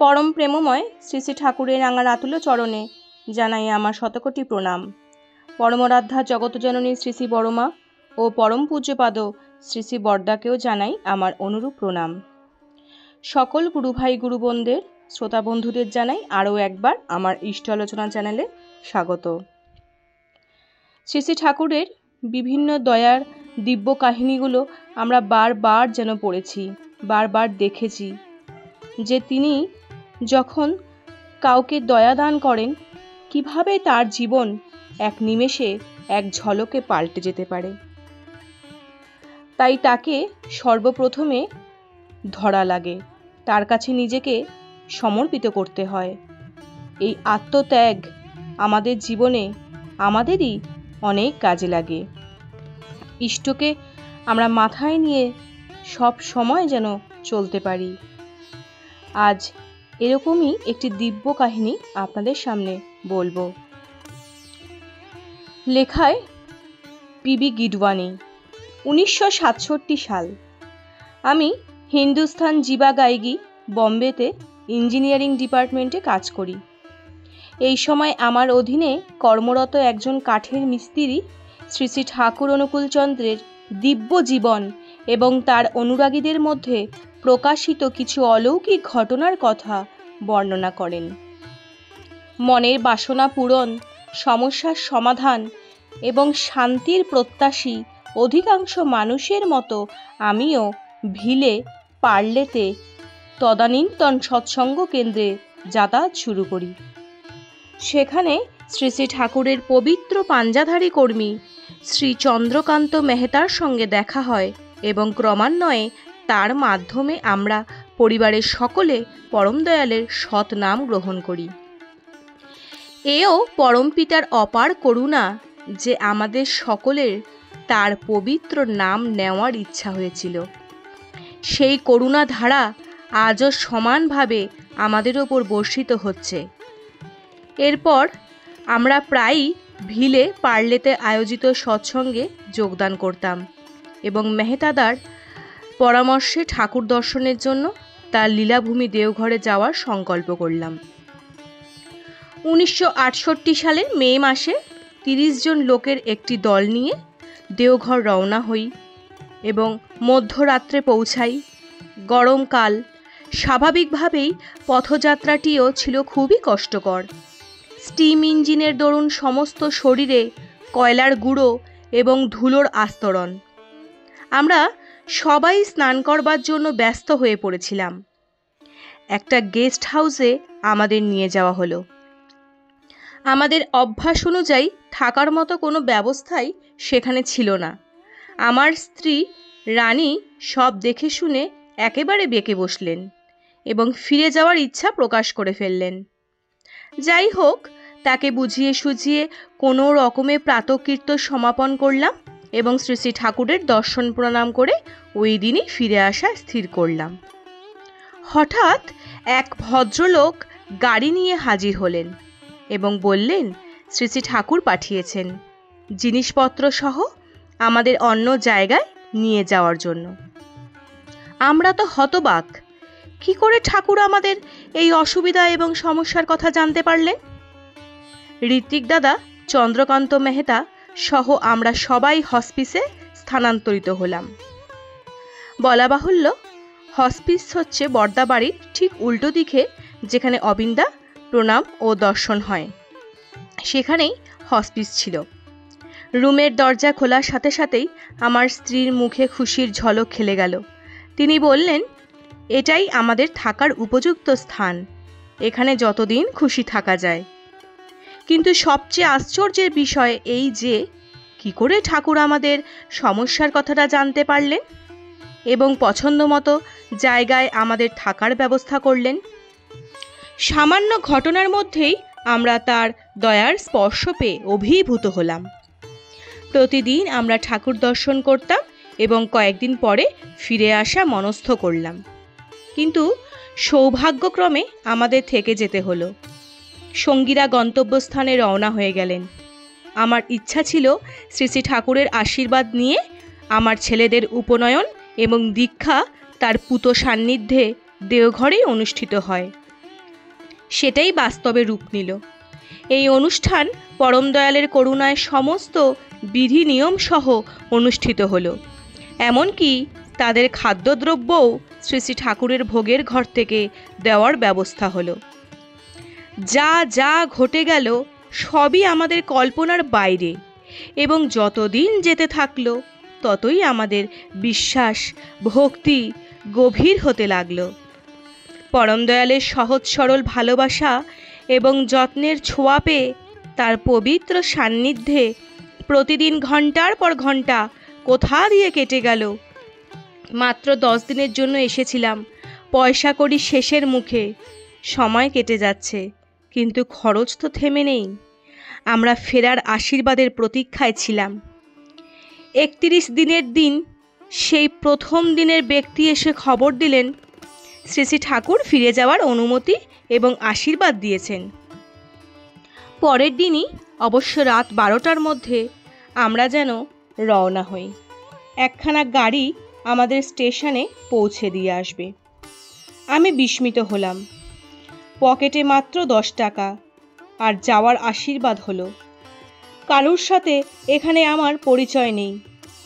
परम प्रेममय श्री श्री ठाकुरेर रांगा रातुल चरणे जानाई आमार शतकोटी प्रणाम। परमराध्या जगतजननी श्री श्री बड़मा ओ परम पूज्यपाद श्री श्री बरदाकेও जानाई आमार अनुरूप प्रणाम। सकल गुरु भाई गुरु बोनदेर श्रोता बंधुदेर जानाई आरो एकबार आमार इष्ट आलोचना चैनेले स्वागत। श्री श्री ठाकुरेर विभिन्न दयार दिव्य काहिनीगुलो आमरा बार बार जेन पड़ेछि, बार बार देखेछि जे तिनी जखन काउके दया दान करें किभाबे तार जीवन एक निमेषे एक झलके पाल्टे जेते पारे। ताई ताके सर्वप्रथमे धरा लागे, तार काछे निजेके समर्पित करते हय। एई आत्मत्याग आमादेर जीवने आमादेरई अनेक काजे लागे। इष्टके आमरा माथाय निये सब समय जेन चलते पारी। आज एरकमई एकटी दिव्य काहिनी आपनादेर सामने बोलबो। लेखाय पीबी गिडवानी। 1967 साल। आमी हिंदुस्तान जीवा गायगी बम्बेते इंजिनियारिंग डिपार्टमेंटे काज करी। এই সময় আমার অধীনে কর্মরত একজন কাঠের মিস্ত্রি শ্রী শ্রী ঠাকুর অনুকূল চন্দ্রের দিব্য জীবন এবং তার অনুরাগীদের মধ্যে প্রকাশিত কিছু অলৌকিক ঘটনার কথা বর্ণনা করেন। মনের বাসনা পূরণ, সমস্যার সমাধান এবং শান্তির প্রত্যাশী অধিকাংশ মানুষের মতো আমিও ভিলে পার্লেতে তদানীন্তন সৎসঙ্গ কেন্দ্রে যাতায়াত শুরু করি। সেখানে শ্রী শ্রী ঠাকুরের পবিত্র পাঞ্জাধারী কর্মী শ্রী চন্দ্রকান্ত মেহতার সঙ্গে দেখা হয় এবং ক্রমান্বয়ে তার মাধ্যমে আমরা পরিবারের সকলে পরম দয়ালের সৎ নাম গ্রহণ করি। এও পরম পিতার অপার করুণা যে আমাদের সকলের তার পবিত্র নাম নেওয়ার ইচ্ছা হয়েছিল। সেই করুণা ধারা আজও সমানভাবে আমাদের ওপর বর্ষিত হচ্ছে। এরপর আমরা প্রায়ই ভিলে পার্লেতে আয়োজিত সৎসঙ্গে যোগদান করতাম এবং মেহতাদার পরামর্শে ঠাকুর দর্শনের জন্য তার লীলাভূমি দেওঘরে যাওয়ার সংকল্প করলাম। 1968 সালের মে মাসে 30 জন লোকের একটি দল নিয়ে দেওঘর রওনা হই এবং মধ্যরাত্রে পৌঁছাই। গরমকাল, স্বাভাবিকভাবেই পথযাত্রাটিও ছিল খুবই কষ্টকর। স্টিম ইঞ্জিনের দরুন সমস্ত শরীরে কয়লার গুঁড়ো এবং ধুলোর আস্তরণ। আমরা সবাই স্নান করবার জন্য ব্যস্ত হয়ে পড়েছিলাম। একটা গেস্ট হাউসে আমাদের নিয়ে যাওয়া হলো। আমাদের অভ্যাস অনুযায়ী থাকার মতো কোনো ব্যবস্থাই সেখানে ছিল না। আমার স্ত্রী রানী সব দেখে শুনে একেবারে বেঁকে বসলেন এবং ফিরে যাওয়ার ইচ্ছা প্রকাশ করে ফেললেন। যাই হোক, তাকে বুঝিয়ে সুঝিয়ে কোনো রকমে প্রাতকৃত্য সমাপন করলাম এবং শ্রী শ্রী ঠাকুরের দর্শন প্রণাম করে ওই দিনই ফিরে আসা স্থির করলাম। হঠাৎ এক ভদ্রলোক গাড়ি নিয়ে হাজির হলেন এবং বললেন শ্রী শ্রী ঠাকুর পাঠিয়েছেন জিনিসপত্র সহ আমাদের অন্য জায়গায় নিয়ে যাওয়ার জন্য। আমরা তো হতবাক, কি করে ঠাকুর আমাদের এই অসুবিধা এবং সমস্যার কথা জানতে পারলেন? ঋত্বিক দাদা, চন্দ্রকান্ত মেহতা সহ আমরা সবাই হসপিসে স্থানান্তরিত হলাম। বলা বাহুল্য, হসপিস হচ্ছে বর্দা বাড়ির ঠিক উল্টো দিকে, যেখানে অবিন্দা প্রণাম ও দর্শন হয়, সেখানেই হসপিস ছিল। রুমের দরজা খোলার সাথে সাথেই আমার স্ত্রীর মুখে খুশির ঝলক খেলে গেল। তিনি বললেন, এটাই আমাদের থাকার উপযুক্ত স্থান, এখানে যতদিন খুশি থাকা যায়। কিন্তু সবচেয়ে আশ্চর্যের বিষয় এই যে কি করে ঠাকুর আমাদের সমস্যার কথাটা জানতে পারলেন এবং পছন্দ মতো জায়গায় আমাদের থাকার ব্যবস্থা করলেন। সামান্য ঘটনার মধ্যেই আমরা তার দয়ার স্পর্শ পেয়ে অভিভূত হলাম। প্রতিদিন আমরা ঠাকুর দর্শন করতাম এবং কয়েকদিন পরে ফিরে আসা মনস্থ করলাম। কিন্তু সৌভাগ্যক্রমে আমাদের থেকে যেতে হলো। সঙ্গীরা গন্তব্যস্থানে রওনা হয়ে গেলেন। আমার ইচ্ছা ছিল শ্রী শ্রী ঠাকুরের আশীর্বাদ নিয়ে আমার ছেলেদের উপনয়ন এবং দীক্ষা তার পুত সান্নিধ্যে দেওঘরেই অনুষ্ঠিত হয়। সেটাই বাস্তবে রূপ নিল। এই অনুষ্ঠান পরম দয়ালের করুণায় সমস্ত বিধি নিয়ম সহ অনুষ্ঠিত হলো। এমনকি তাদের খাদ্যদ্রব্যও শ্রী শ্রী ঠাকুরের ভোগের ঘর থেকে দেওয়ার ব্যবস্থা হলো। যা যা ঘটে গেল সবই আমাদের কল্পনার বাইরে, এবং যতদিন যেতে থাকলো ততই আমাদের বিশ্বাস ভক্তি গভীর হতে লাগলো। পরম দয়ালের সহজ সরল ভালোবাসা এবং যত্নের ছোঁয়া পেয়ে তার পবিত্র সান্নিধ্যে প্রতিদিন ঘন্টার পর ঘন্টা কোথা দিয়ে কেটে গেল। মাত্র 10 দিনের জন্য এসেছিলাম, পয়সা কড়ি শেষের মুখে। সময় কেটে যাচ্ছে, কিন্তু খরচ তো থেমে নেই। আমরা ফেরার আশীর্বাদের প্রতীক্ষায় ছিলাম। 31 দিনের দিন সেই প্রথম দিনের ব্যক্তি এসে খবর দিলেন শ্রী শ্রী ঠাকুর ফিরে যাওয়ার অনুমতি এবং আশীর্বাদ দিয়েছেন। পরের দিনই অবশ্য রাত 12টার মধ্যে আমরা যেন রওনা হই। একখানা গাড়ি আমাদের স্টেশনে পৌঁছে দিয়ে আসবে। আমি বিস্মিত হলাম। পকেটে মাত্র 10 টাকা, আর যাওয়ার আশীর্বাদ হলো। কারুর সাথে এখানে আমার পরিচয় নেই।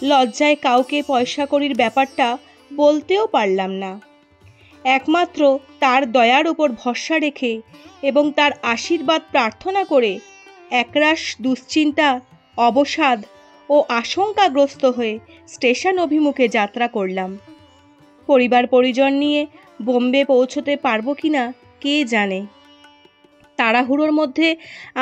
লজ্জায় কাউকে পয়সা কড়ির ব্যাপারটা বলতেও পারলাম না। একমাত্র তার দয়ার উপর ভরসা রেখে এবং তার আশীর্বাদ প্রার্থনা করে একরাশ দুশ্চিন্তা, অবসাদ ও আশঙ্কাগ্রস্ত হয়ে স্টেশন অভিমুখে যাত্রা করলাম। পরিবার পরিজন নিয়ে বোম্বে পৌঁছতে পারবো কিনা কে জানে। তাড়াহুড়োর মধ্যে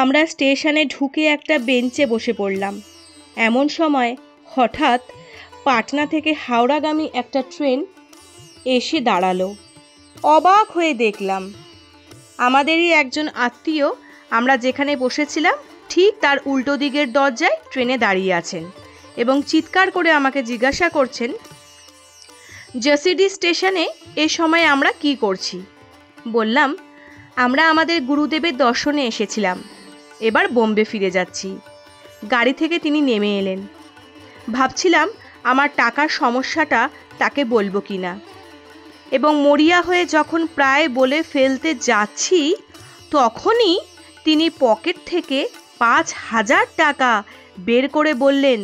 আমরা স্টেশনে ঢুকে একটা বেঞ্চে বসে পড়লাম। এমন সময় হঠাৎ পাটনা থেকে হাওড়াগামী একটা ট্রেন এসে দাঁড়ালো। অবাক হয়ে দেখলাম আমাদেরই একজন আত্মীয় আমরা যেখানে বসেছিলাম ঠিক তার উল্টো দিকের দরজায় ট্রেনে দাঁড়িয়ে আছেন এবং চিৎকার করে আমাকে জিজ্ঞাসা করছেন, জেসিডি স্টেশনে এ সময় আমরা কি করছি? বললাম, আমরা আমাদের গুরুদেবের দর্শনে এসেছিলাম, এবার বোম্বে ফিরে যাচ্ছি। গাড়ি থেকে তিনি নেমে এলেন। ভাবছিলাম আমার টাকার সমস্যাটা তাকে বলবো কিনা, এবং মরিয়া হয়ে যখন প্রায় বলে ফেলতে যাচ্ছি তখনই তিনি পকেট থেকে 5,000 টাকা বের করে বললেন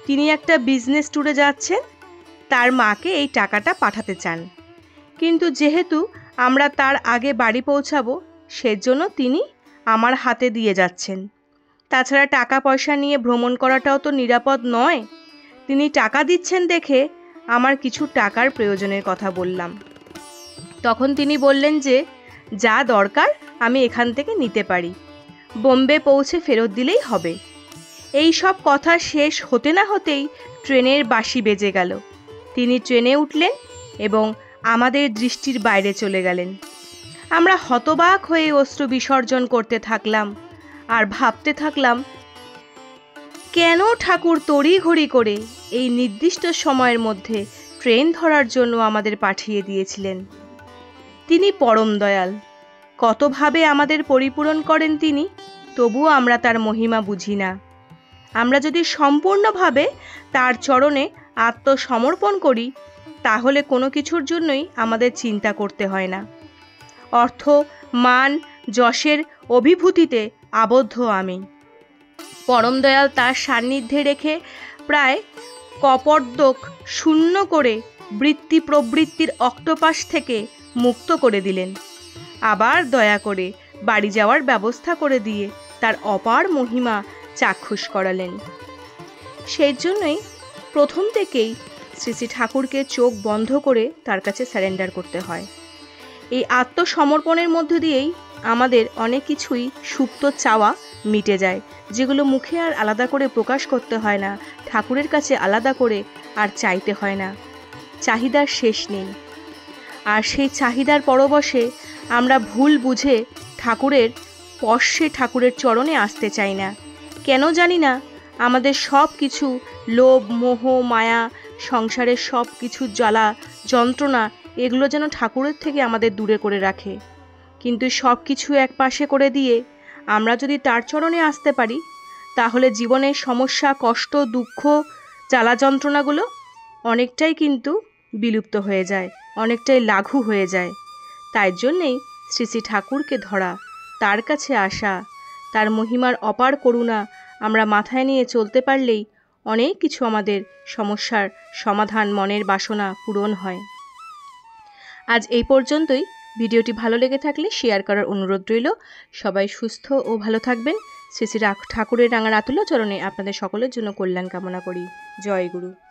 তিনি একটা বিজনেস ট্যুরে যাচ্ছেন, তার মাকে এই টাকাটা পাঠাতে চান, কিন্তু যেহেতু আমরা তার আগে বাড়ি পৌঁছাবো সেজন্য তিনি আমার হাতে দিয়ে যাচ্ছেন। তাছাড়া টাকা পয়সা নিয়ে ভ্রমণ করাটাও তো নিরাপদ নয়। তিনি টাকা দিচ্ছেন দেখে আমার কিছু টাকার প্রয়োজনের কথা বললাম। তখন তিনি বললেন যে যা দরকার আমি এখান থেকে নিতে পারি, বোম্বে পৌঁছে ফেরত দিলেই হবে। এই সব কথা শেষ হতে না হতেই ট্রেনের বাঁশি বেজে গেল। তিনি ট্রেনে উঠলেন এবং আমাদের দৃষ্টির বাইরে চলে গেলেন। আমরা হতবাক হয়ে অশ্রু বিসর্জন করতে থাকলাম আর ভাবতে থাকলাম, কেন ঠাকুর তড়িঘড়ি করে এই নির্দিষ্ট সময়ের মধ্যে ট্রেন ধরার জন্য আমাদের পাঠিয়ে দিয়েছিলেন। তিনি পরম দয়াল, কতভাবে আমাদের পরিপূরণ করেন তিনি, তবুও আমরা তার মহিমা বুঝি না। আমরা যদি সম্পূর্ণভাবে তার চরণে আত্মসমর্পণ করি তাহলে কোনো কিছুর জন্যই আমাদের চিন্তা করতে হয় না। অর্থ, মান, যশের অভিভূতিতে আবদ্ধ আমি। পরম দয়াল তার সান্নিধ্যে রেখে প্রায় কপর্দক শূন্য করে বৃত্তি প্রবৃত্তির অক্টোপাস থেকে মুক্ত করে দিলেন। আবার দয়া করে বাড়ি যাওয়ার ব্যবস্থা করে দিয়ে তার অপার মহিমা চাক্ষুষ করালেন। সেই জন্যই প্রথম থেকেই শ্রী শ্রী ঠাকুরকে চোখ বন্ধ করে তার কাছে স্যারেন্ডার করতে হয়। এই আত্মসমর্পণের মধ্য দিয়েই আমাদের অনেক কিছুই সুপ্ত চাওয়া মিটে যায়, যেগুলো মুখে আর আলাদা করে প্রকাশ করতে হয় না, ঠাকুরের কাছে আলাদা করে আর চাইতে হয় না। চাহিদার শেষ নেই। আর সেই চাহিদার পরবশে আমরা ভুল বুঝে ঠাকুরের স্পর্শে ঠাকুরের চরণে আসতে চাই না। কেন জানি না, আমাদের সব কিছু লোভ, মোহ, মায়া, সংসারের সব কিছু জ্বালা যন্ত্রণা এগুলো যেন ঠাকুরের থেকে আমাদের দূরে করে রাখে। কিন্তু সব কিছু এক পাশে করে দিয়ে আমরা যদি তার চরণে আসতে পারি তাহলে জীবনের সমস্যা, কষ্ট, দুঃখ, জ্বালা যন্ত্রণাগুলো অনেকটাই কিন্তু বিলুপ্ত হয়ে যায়, অনেকটাই লাঘু হয়ে যায়। তাই জন্যেই শ্রী শ্রী ঠাকুরকে ধরা, তার কাছে আসা, তার মহিমার অপার করুণা আমরা মাথায় নিয়ে চলতে পারলেই অনেক কিছু আমাদের সমস্যার সমাধান, মনের বাসনা পূরণ হয়। আজ এই পর্যন্তই। ভিডিওটি ভালো লেগে থাকলে শেয়ার করার অনুরোধ রইল। সবাই সুস্থ ও ভালো থাকবেন। শ্রী শ্রী ঠাকুরের রাঙা রাতুল চরণে আপনাদের সকলের জন্য কল্যাণ কামনা করি। জয় গুরু।